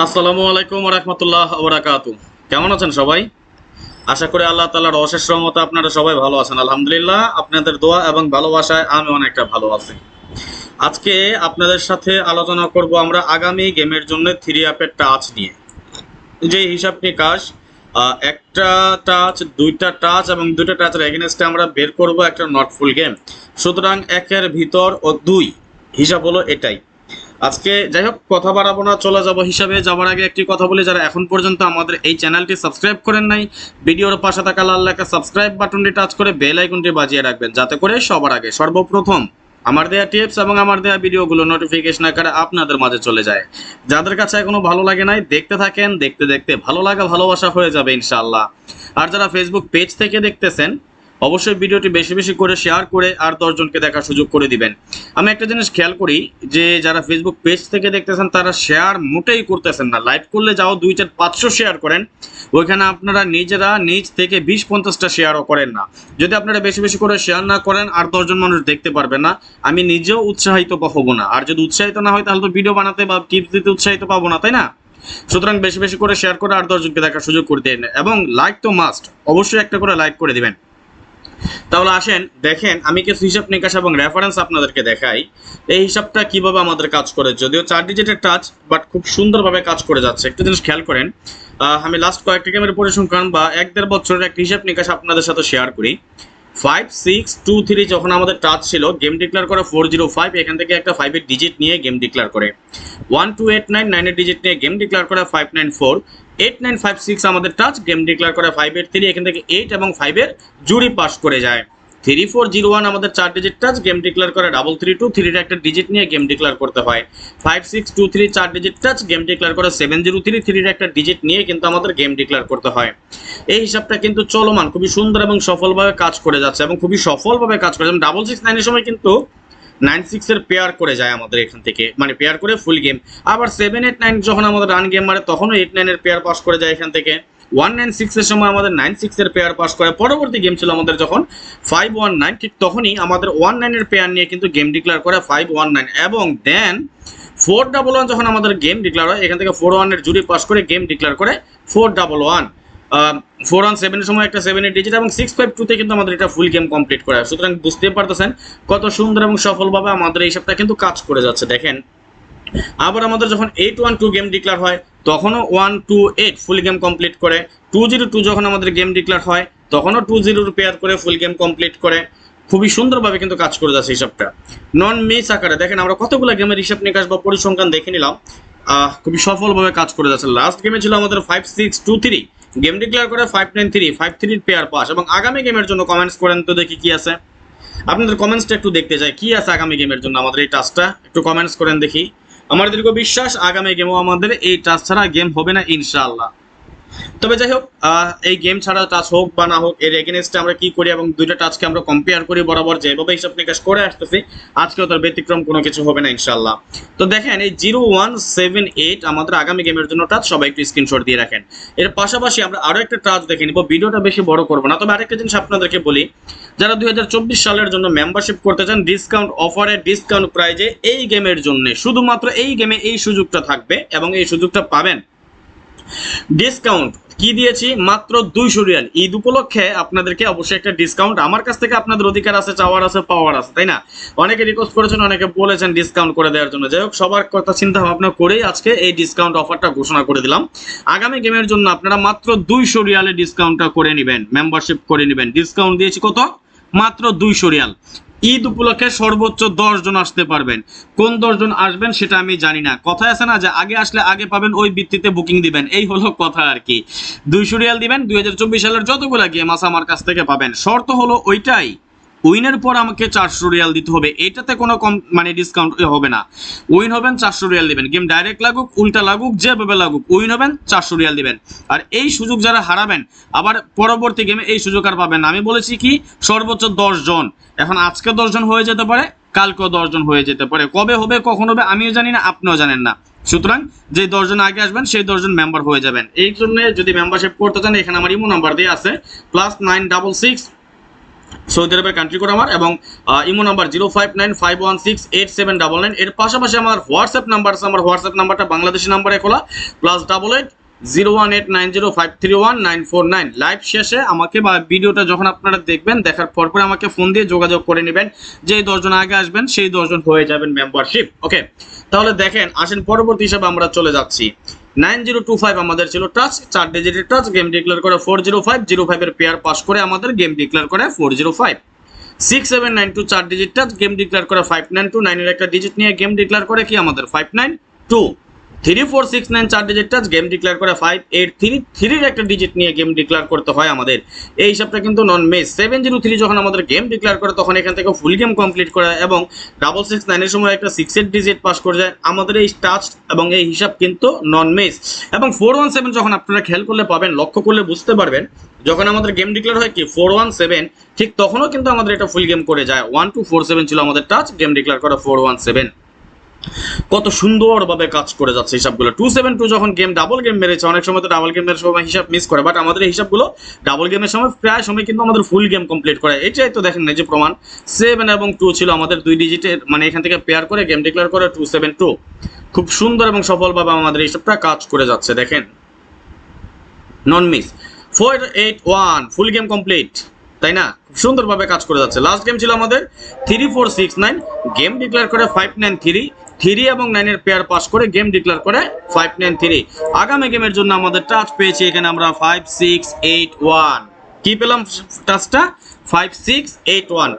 আসসালামু আলাইকুম ওয়া রাহমাতুল্লাহি ওয়া বারাকাতুহু। কেমন আছেন সবাই? আশা করি আল্লাহ তাআলার অশেষ রহমতে আপনারা সবাই ভালো আছেন। আলহামদুলিল্লাহ, আপনাদের দোয়া এবং ভালোবাসায় আমি অনেকটা ভালো আছি। আজকে আপনাদের সাথে আলোচনা করব আমরা আগামী গেমের জন্য 3 অ্যাপের টাচ নিয়ে। যে হিসাব নিকাশ একটা টাচ, দুইটা টাচ এবং দুইটা টাচের এগেইনস্টে আমরা বের করব একটা নট ফুল গেম। সুতরাং একের ভিতর ও দুই হিসাব হলো এটাই। আজকে যাই হোক, কথা বাড়াবো না, চলে যাব হিসাবে যাওয়ার আগে একটি কথা বলি, যারা এখন পর্যন্ত আমাদের এই চ্যানেলটি সাবস্ক্রাইব করেন নাই, ভিডিওর পাশে থাকা লাল লেখা সাবস্ক্রাইব বাটনটি টাচ করে বেল আইকনটি বাজিয়ে রাখবেন, যাতে করে সবার আগে সর্বপ্রথম আমার দেয়া টিপস এবং আমার দেয়া ভিডিওগুলো নোটিফিকেশন আকারে আপনাদের মাঝে চলে যায়। যাদের কাছে এখনো ভালো লাগে নাই, দেখতে থাকেন, দেখতে দেখতে ভালো লাগা ভালোবাসা হয়ে যাবে ইনশাআল্লাহ। আর যারা ফেসবুক পেজ থেকে দেখতেছেন, অবশ্যই ভিডিওটি বেশি বেশি করে শেয়ার করে আর 10 জনকে দেখার সুযোগ করে দিবেন। আমি একটা জিনিস খেয়াল করি যে যারা ফেসবুক পেজ থেকে দেখতেছেন তারা শেয়ার মোটেই করতেছেন না। লাইক করলে যাও 2-4-500 শেয়ার করেন, ওইখানে আপনারা নিজেরা নিজ থেকে 20-50টা শেয়ারও করেন না। যদি আপনারা বেশি বেশি করে শেয়ার না করেন আর 10 জন মানুষ দেখতে পারবে না, আমি নিজেও উৎসাহিত হব না। আর যদি উৎসাহিত না হয় তাহলে তো ভিডিও বানাতে বা টিপস দিতে উৎসাহিত পাবো না, তাই না? সুতরাং বেশি বেশি করে শেয়ার করে আর 10 জনকে দেখার সুযোগ করে দেন, এবং লাইক তো মাস্ট, অবশ্যই একটা করে লাইক করে দিবেন। তাহলে আসেন দেখেন, আমি কিছু হিসাব নিকাশ এবং রেফারেন্স আপনাদেরকে দেখাই এই হিসাবটা কিভাবে আমাদের কাজ করে। যদিও 4 ডিজিটের টাচ, বাট খুব সুন্দরভাবে কাজ করে যাচ্ছে। একটা জিনিস খেয়াল করেন, আমি লাস্ট কয়েকটা গেমের পরিসংখ্যান বা 1-1.5 বছরের একটা হিসাব নিকাশ আপনাদের সাথে শেয়ার করি। 5-6-2-3 যখন আমাদের টাচ ছিল, গেম ডিক্লেয়ার করে 405, এখান থেকে একটা 5-এর ডিজিট নিয়ে গেম ডিক্লেয়ার করে। 1-2-8-9-9 এর ডিজিট নিয়ে গেম ডিক্লেয়ার করে 594। 8-9-5-6 আমাদের টাচ, গেম ডিক্লেয়ার করে 5-8-3, এখান থেকে 8 এবং 5-এর জুরি পাস করে যায়। 3-4-0-1 আমাদের 4 ডিজিট টাচ, গেম ডিক্লেয়ার করে 3-3-2, 3 এর একটা ডিজিট নিয়ে গেম ডিক্লেয়ার করতে হয়। 5-6-2-3 4 ডিজিট টাচ, গেম ডিক্লেয়ার করে 7-0-3, 3 এর একটা ডিজিট নিয়ে কিন্তু আমাদের গেম ডিক্লেয়ার করতে হয়। এই হিসাবটা কিন্তু চলমান, খুবই সুন্দর এবং সফলভাবে কাজ করে যাচ্ছে এবং খুবই সফলভাবে কাজ করে। যেমন 669 এর সময় কিন্তু 9-6 এর পেয়ার করে যায় আমাদের এখান থেকে, মানে পেয়ার করে ফুল গেম। আবার 7-8-9 যখন আমাদের রান গেম মারে তখনও 8-9 এর পেয়ার পাস করে যায় এখান থেকে। 1-9-6 এর সময় আমাদের 9-6 এর পেয়ার পাস করে। পরবর্তী গেম ছিল আমাদের যখন 5-1-9, ঠিক তখনই আমাদের 1-9 এর পেয়ার নিয়ে কিন্তু গেম ডিক্লেয়ার করে 5-1-9, এবং দেন 4-1-1 যখন আমাদের গেম ডিক্লেয়ার হয়, এখান থেকে 4-1 এর জুরি পাস করে গেম ডিক্লেয়ার করে 4-1-1। 4-1-7 এর সময় একটা 7 এর ডিজিট, এবং 6-5-2 তে কিন্তু আমাদের এটা ফুল গেম কমপ্লিট করে। সুতরাং বুঝতে পারতেছেন কত সুন্দর এবং সফলভাবে আমাদের এই হিসাবটা কিন্তু কাজ করে যাচ্ছে। দেখেন, আবার আমাদের যখন 8-1-2 গেম ডিক্লেয়ার হয় তখনও 1-2-8 ফুল গেম কমপ্লিট করে। 2-0-2 যখন আমাদের গেম ডিক্লেয়ার হয় তখনও 2-0 পেয়ার করে ফুল গেম কমপ্লিট করে। খুবই সুন্দরভাবে কিন্তু কাজ করে যাচ্ছে হিসাবটা নন মিস আকারে। দেখেন, আমরা কতগুলো গেমের হিসাব নিকাশ বা পরিসংখ্যান দেখে নিলাম, খুবই সফলভাবে কাজ করে যাচ্ছে। লাস্ট গেমে ছিল আমাদের 5-6-2-3, গেম ডিক্লেয়ার করে 5-9-3, 5-3 পেয়ার পাস। এবং আগামী গেমের জন্য কমেন্টস করেন তো দেখি কি আছে, আপনাদের কমেন্টসটা একটু দেখতে চাই, কি আছে আগামী গেমের জন্য আমাদের এই টাস্কটা, একটু কমেন্টস করেন দেখি। আমার দীর্ঘ বিশ্বাস আগামী গেমও আমাদের এই টাচ ছাড়া গেম হবে না ইনশাআল্লাহ। তবে যাই হোক, এই গেম ছাড়া টাচ হোক বা না হোক, এর এগেনস্টে আমরা কি করি এবং দুইটা টাচকে আমরা কম্পেয়ার করি বরাবর, যেভাবে হিসাব নিকাশ করে আসতেছি আজকেও তার ব্যতিক্রম কোনো কিছু হবে না ইনশাআল্লাহ। তো দেখেন, এই 0178 আমাদের আগামী গেমের জন্য টাচ, সবাই একটু স্ক্রিনশট দিয়ে রাখেন। এর পাশাপাশি আমরা আরো একটা টাচ দেখে নিব, ভিডিওটা বেশি বড় করবো না। তবে আরেকটা জিনিস আপনাদেরকে বলি, যারা 2024 সালের জন্য মেম্বারশিপ করতে চান, ডিসকাউন্ট অফারে ডিসকাউন্ট প্রাইজে এই গেমের জন্য, শুধুমাত্র এই গেমে এই সুযোগটা থাকবে এবং এই সুযোগটা পাবেন। ডিসকাউন্ট কি দিয়েছি, মাত্র 200 রিয়াল। ঈদ উপলক্ষে আপনাদেরকে অবশ্যই একটা ডিসকাউন্ট আমার কাছ থেকে, আপনাদের অধিকার আছে, চাওয়ার আছে, পাওয়ার আছে, তাই না? অনেকে রিকোয়েস্ট করেছেন, অনেকে বলেছেন ডিসকাউন্ট করে দেওয়ার জন্য। যাই হোক, সবার কথা চিন্তা ভাবনা করেই আজকে এই ডিসকাউন্ট অফারটা ঘোষণা করে দিলাম। আগামী গেমের জন্য আপনারা মাত্র 200 রিয়ালে ডিসকাউন্টটা করে নেবেন, মেম্বারশিপ করে নেবেন। ডিসকাউন্ট দিয়েছি কত? মাত্র 200 রিয়াল। ঈদ উপলক্ষে সর্বোচ্চ 10 জন আসতে পারবেন। কোন 10 জন আসবেন সেটা আমি জানি না। কথায় আছে না যে আগে আসলে আগে পাবেন, ওই ভিত্তিতে বুকিং দিবেন, এই হলো কথা আর কি। 200 রিয়াল দিবেন, 2024 সালের যতগুলো গেম আছে আমার কাছ থেকে পাবেন। শর্ত হলো ওইটাই, উইনের পর আমাকে 400 রিয়াল দিতে হবে। এটাতে কোনো কম মানে ডিসকাউন্ট হবে না। উইন হবেন 400 রিয়াল দিবেন, গেম ডাইরেক্ট লাগুক উল্টা লাগুক যেভাবে লাগুক, উইন হবেন 400 রিয়াল দিবেন। আর এই সুযোগ যারা হারাবেন, আবার পরবর্তী গেমে এই সুযোগ আর পাবেন না। আমি বলেছি কি, সর্বোচ্চ 10 জন। এখন আজকে 10 জন হয়ে যেতে পারে, কালকেও 10 জন হয়ে যেতে পারে। কবে হবে কখন হবে আমিও জানি না, আপনিও জানেন না। সুতরাং যে 10 জন আগে আসবেন সেই 10 জন মেম্বার হয়ে যাবেন। এই জন্য যদি মেম্বারশিপ করতে চান, এখানে আমার ইমো নাম্বার দিয়ে আছে, +966 সৌদি আরবের কান্ট্রি কোড আমার, এবং ইমো নাম্বার 0595168799। এর পাশাপাশি আমার হোয়াটসঅ্যাপ নাম্বার আছে, আমার হোয়াটসঅ্যাপ নাম্বারটা বাংলাদেশি নাম্বারে খোলা, +880189053194 লাইভ শেষে আমাকে বা ভিডিওটা যখন আপনারা দেখবেন, দেখার পর আমাকে ফোন দিয়ে যোগাযোগ করে নেবেন, যে 10 জন আগে আসবেন সেই 10 জন হয়ে যাবেন মেম্বারশিপ। ওকে, তাহলে দেখেন আসেন পরবর্তী হিসাবে আমরা চলে যাচ্ছি। 9025 আমাদের ছিল টাচ, 4 ডিজিটের টাচ, গেম ডিক্লেয়ার করে 405, 05 এর পেয়ার পাস করে আমাদের গেম ডিক্লেয়ার করে 405। 6792 4 ডিজিট টাচ, গেম ডিক্লেয়ার করে 592, 9 এর একটা ডিজিট নিয়ে গেম ডিক্লেয়ার করে কি আমাদের 592। 3469 4 ডিজিট টাচ, গেম ডিক্লেয়ার করে 583, 3 এর একটা ডিজিট নিয়ে গেম ডিক্লেয়ার করতে হয় আমাদের, এই হিসাবটা কিন্তু নন মেস। 703 যখন আমাদের গেম ডিক্লেয়ার করে তখন এখান থেকে ফুল গেম কমপ্লিট করে, এবং 669 এর সময় একটা 6 এর ডিজিট পাস করে যায় আমাদের এই টাচ, এবং এই হিসাব কিন্তু নন মেস। এবং 417 যখন আপনারা খেয়াল করলে পাবেন, লক্ষ্য করলে বুঝতে পারবেন, যখন আমাদের গেম ডিক্লেয়ার হয় কি 417, ঠিক তখনও কিন্তু আমাদের এটা ফুল গেম করে যায়। 1247 ছিল আমাদের টাচ, গেম ডিক্লেয়ার করে 417। কত সুন্দরভাবে কাজ করে যাচ্ছে হিসাবগুলো। 272 যখন গেম ডাবল গেম মেরেছে, অনেক সময় তো ডাবল গেমের সময় হিসাব মিস করে, বাট আমাদের এই হিসাবগুলো ডাবল গেমের সময় প্রায় সময় কিন্তু আমাদের ফুল গেম কমপ্লিট করে। এটাই তো দেখেন যে প্রমাণ। 7 এবং 2 ছিল আমাদের 2 ডিজিটের, মানে এখান থেকে পেয়ার করে গেম ডিক্লেয়ার করে 272। খুব সুন্দর এবং সফলভাবে আমাদের এই হিসাবটা কাজ করে যাচ্ছে, দেখেন নন মিস। 481 ফুল গেম কমপ্লিট, তাই না? খুব সুন্দরভাবে কাজ করে যাচ্ছে। লাস্ট গেম ছিল আমাদের 3469, গেম ডিক্লেয়ার করে 593, 3 এবং 9 এর পেয়ার পাস করে গেম ডিক্লেয়ার করে 593। আগামী গেমের জন্য আমাদের টাচ পেয়েছি এখানে আমরা 5681। কি পেলাম টাচটা? 5681।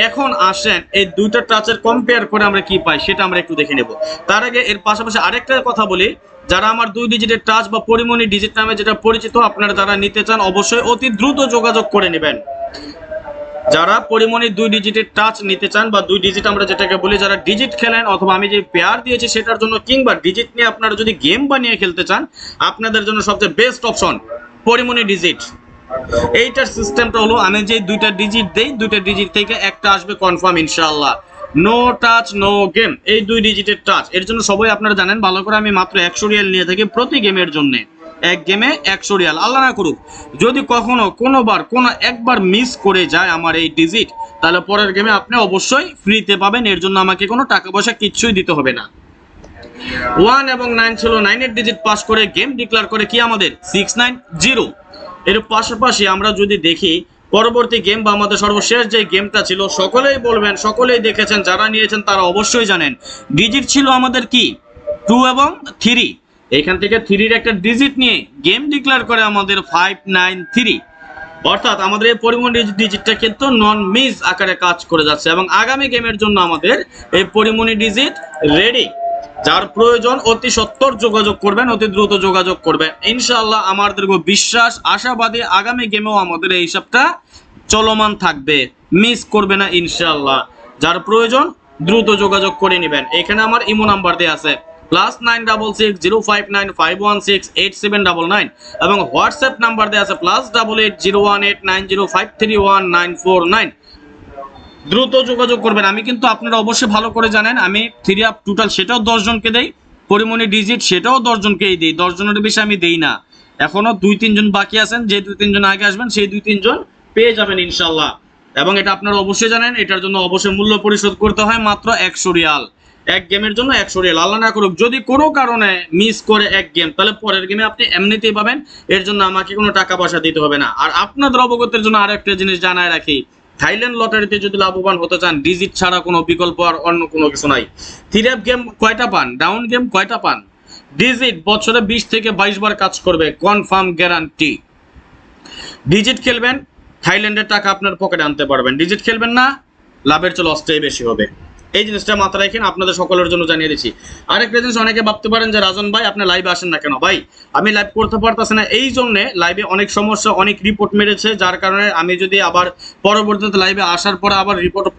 এখন আসেন এই দুইটা টাচের কম্পেয়ার করে আমরা কি পাই সেটা আমরা একটু দেখে নেব। তার আগে এর পাশাপাশি আরেকটা কথা বলি, যারা আমার 2 ডিজিটের টাচ বা পরিমণি ডিজিট নামে যেটা পরিচিত, আপনারা যারা নিতে চান অবশ্যই অতি দ্রুত যোগাযোগ করে নেবেন। যারা পরিমণি 2 ডিজিটের টাচ নিতে চান বা 2 ডিজিট আমরা যেটাকে বলি, যারা ডিজিট খেলেন অথবা আমি যে পেয়ার দিয়েছি সেটার জন্য, কিংবা ডিজিট নিয়ে আপনারা যদি গেম বানিয়ে খেলতে চান, আপনাদের জন্য সবচেয়ে বেস্ট অপশন পরিমণি ডিজিট। এইটার সিস্টেমটা হলো, আমি যে 2টা ডিজিট দেই, 2টা ডিজিট থেকে একটা আসবে কনফার্ম ইনশাআল্লাহ। নো টাচ নো গেম, এই 2 ডিজিটের টাচ। এর জন্য সবাই আপনারা জানেন ভালো করে, আমি মাত্র 100 রিয়াল নিয়ে থাকি প্রতি গেমের জন্য। এক গেমে 100 রিয়াল। আল্লাহ না করুক যদি কখনো কোনো একবার মিস করে যায় আমার এই ডিজিট, তাহলে পরের গেমে আপনি অবশ্যই ফ্রিতে পাবেন। এর জন্য আমাকে কোনো টাকা পয়সা কিচ্ছুই দিতে হবে না। 1 এবং 9 ছিল, 9 এর ডিজিট পাস করে গেম ডিক্লেয়ার করে কি আমাদের 690। এর পাশাপাশি আমরা যদি দেখি পরবর্তী গেম বা আমাদের সর্বশেষ যে গেমটা ছিল, সকলেই বলবেন, সকলেই দেখেছেন, যারা নিয়েছেন তারা অবশ্যই জানেন। ডিজিট ছিল আমাদের কি 2 এবং 3, এখান থেকে 3 এর একটা ডিজিট নিয়ে গেম ডিক্লেয়ার করে আমাদের 593। অর্থাৎ আমাদের এই পরিমণি ডিজিটটা কিন্তু নন মিস আকারে কাজ করে যাচ্ছে, এবং আগামী গেমের জন্য আমাদের এই পরিমণি ডিজিট রেডি। যার প্রয়োজন অতি সত্বর যোগাযোগ করবেন, অতি দ্রুত যোগাযোগ করবেন ইনশাআল্লাহ। আমাদের বিশ্বাস, আশাবাদী আগামী গেমেও আমাদের এই হিসাবটা চলমান থাকবে, মিস করবে না ইনশাআল্লাহ। যার প্রয়োজন দ্রুত যোগাযোগ করে নেবেন। এখানে আমার ইমো নাম্বার দেওয়া আছে +9660595168799, এবং হোয়াটসঅ্যাপ নাম্বার দেওয়া আছে +880189053194 দ্রুত যোগাযোগ করবেন। আমি কিন্তু আপনারা অবশ্যই ভালো করে জানেন, আমি 3 আপ টোটাল সেটাও 10 জনকে দেই, পরিমণি ডিজিট সেটাও 10 জনকেই দিই, 10 জনের বেশি আমি দেই না। এখনো 2-3 জন বাকি আছেন, যে 2-3 জন আগে আসবেন সেই 2-3 জন পেয়ে যাবেন ইনশাআল্লাহ। এবং এটা আপনারা অবশ্যই জানেন, এটার জন্য অবশ্যই মূল্য পরিশোধ করতে হয় মাত্র 100 রিয়াল। এক গেমের জন্য 100 রিয়াল। আল্লাহ না করুক যদি কোনো কারণে মিস করে এক গেম, তাহলে পরের গেমে আপনি এমনিতেই পাবেন, এর জন্য আমাকে কোনো টাকা পয়সা দিতে হবে না। আর আপনাদের অবগতের জন্য আরো একটা জিনিস জানায় রাখি, থাইল্যান্ড লটারিতে যদি লাভবান হতে চান, ডিজিট ছাড়া কোনো বিকল্প আর অন্য কোনো কিছু নাই। 3 আপ গেম কয়টা পান, ডাউন গেম কয়টা পান, ডিজিট বছরে 20 থেকে 22 বার কাজ করবে, কনফার্ম গ্যারান্টি। ডিজিট খেলবেন, থাইল্যান্ডের টাকা আপনার পকেটে আনতে পারবেন। ডিজিট খেলবেন না, লাভের চেয়ে লসটাই বেশি হবে। এই জিনিসটা মাথায় রাখেন, আপনাদের সকলের জন্য জানিয়ে দিচ্ছি। আরেকটা জিনিস, অনেকে ভাবতে পারেন যে রাজন ভাই আপনি লাইভে আসেন না কেন। ভাই আমি লাইভ করতে পারতেছি না, এই জন্যে লাইভে অনেক সমস্যা, অনেক রিপোর্ট মেরেছে, যার কারণে আমি যদি আবার পরবর্তীতে লাইভে আসার পরে আবার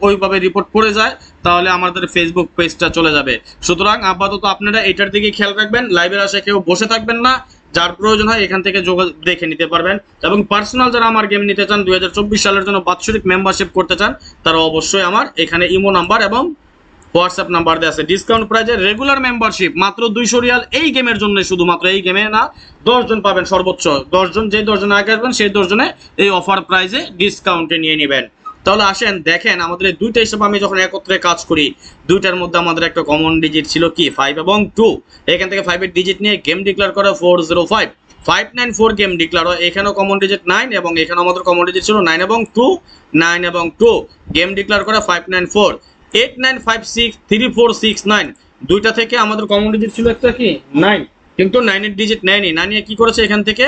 ওইভাবে রিপোর্ট পড়ে যায়, তাহলে আমাদের ফেসবুক পেজটা চলে যাবে। সুতরাং আপাতত আপনারা এটার দিকে খেয়াল রাখবেন, লাইভের আসে কেউ বসে থাকবেন না। যার প্রয়োজন হয় এখান থেকে যোগাযোগ দেখে নিতে পারবেন। এবং পার্সোনাল যারা আমার গেম নিতে চান, 2024 সালের জন্য বাৎসরিক মেম্বারশিপ করতে চান, তারা অবশ্যই আমার এখানে ইমো নাম্বার এবং হোয়াটসঅ্যাপ নাম্বার দেওয়া আছে। ডিসকাউন্ট প্রাইজে রেগুলার মেম্বারশিপ মাত্র 200 রিয়াল, এই গেমের জন্য, শুধুমাত্র এই গেমে না, 10 জন পাবেন সর্বোচ্চ। 10 জন, যে 10 জন আগে আসবেন সেই 10 জনে এই অফার প্রাইজে ডিসকাউন্টে নিয়ে নেবেন। তাহলে আসেন দেখেন আমাদের এই দুইটা হিসাব আমি যখন একত্রে কাজ করি, দুইটার মধ্যে আমাদের একটা কমন ডিজিট ছিল কি 5 এবং 2। এখান থেকে 5 এর ডিজিট নিয়ে গেম ডিক্লেয়ার করে 405 594 গেম ডিক্লেয়ার হয়। এখানেও কমন ডিজিট 9 এবং এখানে আমাদের কমন ডিজিট ছিল 9 এবং 2 9 এবং 2 গেম ডিক্লেয়ার করে 594 89563469 দুইটা থেকে আমাদের কমন ডিজিট ছিল একটা কি 9, কিন্তু 9 এর ডিজিট নেয়নি। না নিয়ে কি করেছে এখান থেকে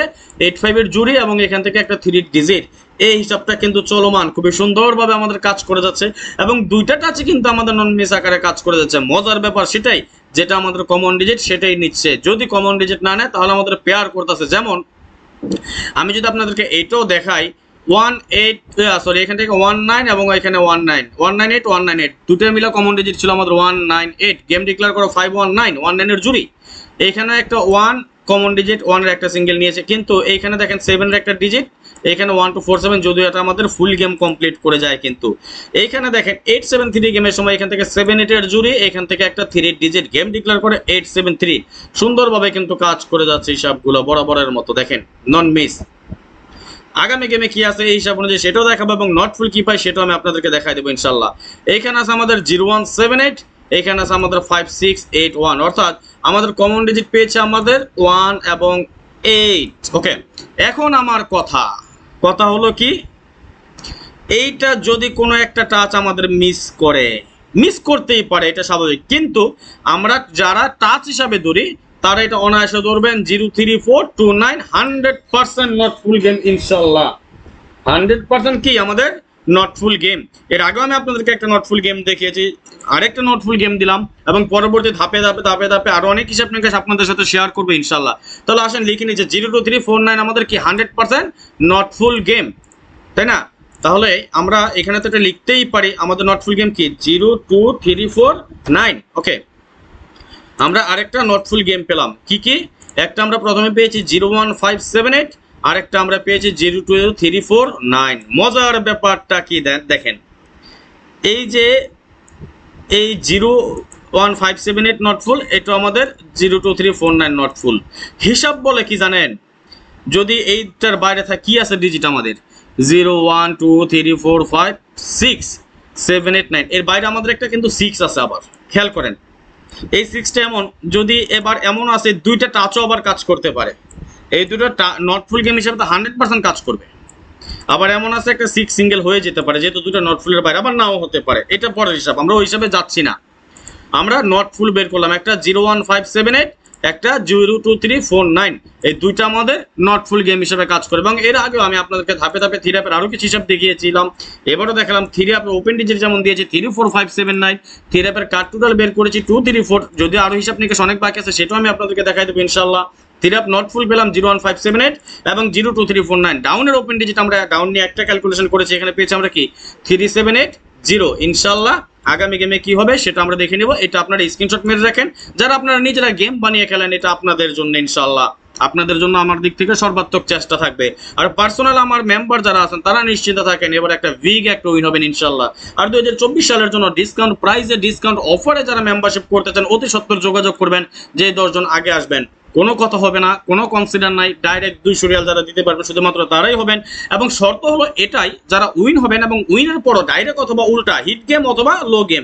85 এর জুড়ি এবং এখান থেকে একটা 3 ডিজিট। এই হিসাবটা কিন্তু চলমান খুবই সুন্দরভাবে আমাদের কাজ করে যাচ্ছে এবং দুইটা টাচে কিন্তু আমাদের নন মিস আকারে কাজ করে যাচ্ছে। মজার ব্যাপার সেটাই, যেটা আমাদের কমন ডিজিট সেটাই নিচ্ছে। যদি কমন ডিজিট না নেয় তাহলে আমাদের পেয়ার করতেছে। যেমন আমি যদি আপনাদেরকে এইটাও দেখাই 18 এখান থেকে 19 এবং এখানে 19 198 198 দুটোর মিলে কমন ডিজিট ছিল আমাদের 198 গেম ডিক্লেয়ার করো 519 19 এর জুড়ি। এখানে একটা 1 কমন ডিজিট 1 এর একটা সিঙ্গেল নিয়েছে, কিন্তু এইখানে দেখেন 7 এর একটা ডিজিট, এখানে 1247 যদিও এটা আমাদের ফুল গেম কমপ্লিট করে যায়। কিন্তু এইখানে দেখেন 873 গেমের সময় এখান থেকে 78 এর জুড়ি, এখান থেকে একটা 3 ডিজিট গেম ডিক্লেয়ার করে 873 সুন্দরভাবে কিন্তু কাজ করে যাচ্ছে হিসাবগুলো বরাবরের মতো। দেখেন নন মিস। আগামী গেমে কি আছে এই হিসাব অনুযায়ী সেটাও দেখাবো এবং নট ফুল কি পাই সেটাও আমি আপনাদেরকে দেখাই দেবো ইনশাল্লাহ। এইখানে আছে আমাদের 0178, এইখানে আছে আমাদের 5681, অর্থাৎ আমাদের কমন ডিজিট পেয়েছে আমাদের 1 এবং 8। ওকে, এখন আমার কথা হলো কি, এইটা যদি কোনো একটা টাচ আমাদের মিস করতেই পারে, এটা স্বাভাবিক, কিন্তু আমরা যারা টাচ হিসাবে ধরি তারা এটা অনায়াসে ধরবেন 03429 100% নট ফুল গেম ইনশাল্লাহ। 100% কি আমাদের নট ফুল গেম। এর আগেও আমি আপনাদেরকে একটা নট ফুল গেম দেখিয়েছি, আরেকটা নট ফুল গেম দিলাম এবং পরবর্তী ধাপে আরো অনেক হিসাব নিকাশ আপনাদের সাথে শেয়ার করবো ইনশাল্লাহ। তাহলে আসেন লিখে নিচ্ছে 02349 আমাদের কি 100% নট ফুল গেম, তাই না? তাহলে আমরা এখানে তো এটা লিখতেই পারি আমাদের নট ফুল গেম কি 02349। ওকে, আমরা আরেকটা নট ফুল গেম পেলাম কি একটা আমরা প্রথমে পেয়েছি 01578, আরেকটা আমরা পেয়েছি 02349। মজার ব্যাপারটা কি দেখেন, এই যে এই 01578 নট ফুল, এটা আমাদের 02349 নট ফুল। হিসাব বলে কি জানেন, যদি এইটার বাইরে থাকে কি আছে ডিজিট আমাদের 0 1 2 3 4 5 6 7 8 9, এর বাইরে আমাদের একটা কিন্তু 6 আছে। আবার খেয়াল করেন এই 6টা এমন, যদি এবার এমন আছে দুইটা টাচও আবার কাজ করতে পারে, এই দুটো নট ফুল গেম হিসেবে তো 100% কাজ করবে। আবার এমন আছে একটা 6 সিঙ্গেল হয়ে যেতে পারে, যেহেতু দুটো নট ফুলের বাইরে, আবার নাও হতে পারে, এটা পরের হিসাব, আমরা ওই হিসাবে যাচ্ছি না। আমরা নট ফুল বের করলাম, একটা 01578, একটা 02349, এই দুইটা আমাদের নট ফুল গেম হিসেবে কাজ করে। এবং এর আগেও আমি আপনাদেরকে ধাপে 3 অ্যাপের আরো কিছু হিসাব দেখিয়েছিলাম, এবারও দেখালাম 3 অ্যাপের ওপেন ডিজিট যেমন দিয়েছি 34579, 3 অ্যাপের কার্ড টোটাল বের করেছি 234, যদি আরো হিসাব নিকাশ অনেক বাকি আছে সেটাও আমি আপনাদেরকে দেখাই দেবো ইনশাল্লাহ। 3 অ্যাপ নট ফুল পেলাম 01578 এবং 02349। ডাউনের ওপেন ডিজিট আমরা ডাউন নিয়ে একটা ক্যালকুলেশন করেছি, এখানে পেয়েছি আমরা কি 3780। ইনশাল্লাহ আগামী গেমে কি হবে সেটা আমরা দেখে নেব। এটা আপনারা স্ক্রিনশট মেরে রাখেন, যারা আপনারা নিজেরা গেম বানিয়ে খেলেন, এটা আপনাদের জন্য ইনশাল্লাহ, আপনাদের জন্য আমার দিক থেকে সর্বাত্মক চেষ্টা থাকবে। আর পার্সোনাল আমার মেম্বার যারা আছেন তারা নিশ্চিন্ত থাকেন, এবার একটা বিগ একটা উইন হবেন ইনশাল্লাহ। আর 2024 সালের জন্য ডিসকাউন্ট প্রাইসে ডিসকাউন্ট অফারে যারা মেম্বারশিপ করতে চান অতি সত্বর যোগাযোগ করবেন, যে 10 জন আগে আসবেন কোনো কথা হবে না, কোনো কনসিডার নাই, ডাইরেক্ট 200 রিয়াল যারা দিতে পারবেন শুধুমাত্র তারাই হবেন। এবং শর্ত হলো এটাই, যারা উইন হবেন এবং উইনের পরও ডাইরেক্ট অথবা উল্টা হিট গেম অথবা লো গেম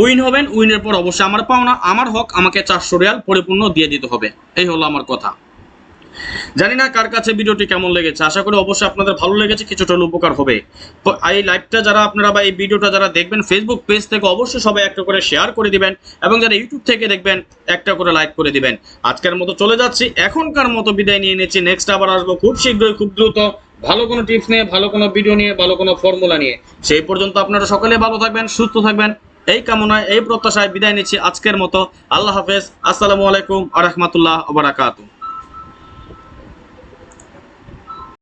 উইন হবেন, উইনের পর অবশ্যই আমার পাওনা আমার হক আমাকে 400 রিয়াল পরিপূর্ণ দিয়ে দিতে হবে। এই হলো আমার কথা। জানি না কার কাছে ভিডিওটি কেমন লেগেছে, আশা করি অবশ্যই আপনাদের ভালো লেগেছে, কিছুটা উপকার হবে। এই লাইভটা যারা আপনারা বা এই ভিডিওটা যারা দেখবেন ফেসবুক পেজ থেকে অবশ্যই সবাই একটা করে শেয়ার করে দিবেন এবং যারা ইউটিউব থেকে দেখবেন একটা করে লাইক করে দিবেন। আজকের মতো চলে যাচ্ছি, এখনকার মতো বিদায় নিয়ে নিচ্ছি। নেক্সট আবার আসবো খুব শীঘ্রই, খুব দ্রুত, ভালো কোনো টিপস নিয়ে, ভালো কোনো ভিডিও নিয়ে, ভালো কোনো ফর্মুলা নিয়ে। সেই পর্যন্ত আপনারা সকলে ভালো থাকবেন, সুস্থ থাকবেন, এই কামনায় এই প্রত্যাশায় বিদায় নিচ্ছি আজকের মতো। আল্লাহ হাফেজ, আসসালামু আলাইকুম ওয়া রাহমাতুল্লাহি ওয়া বারাকাতুহু।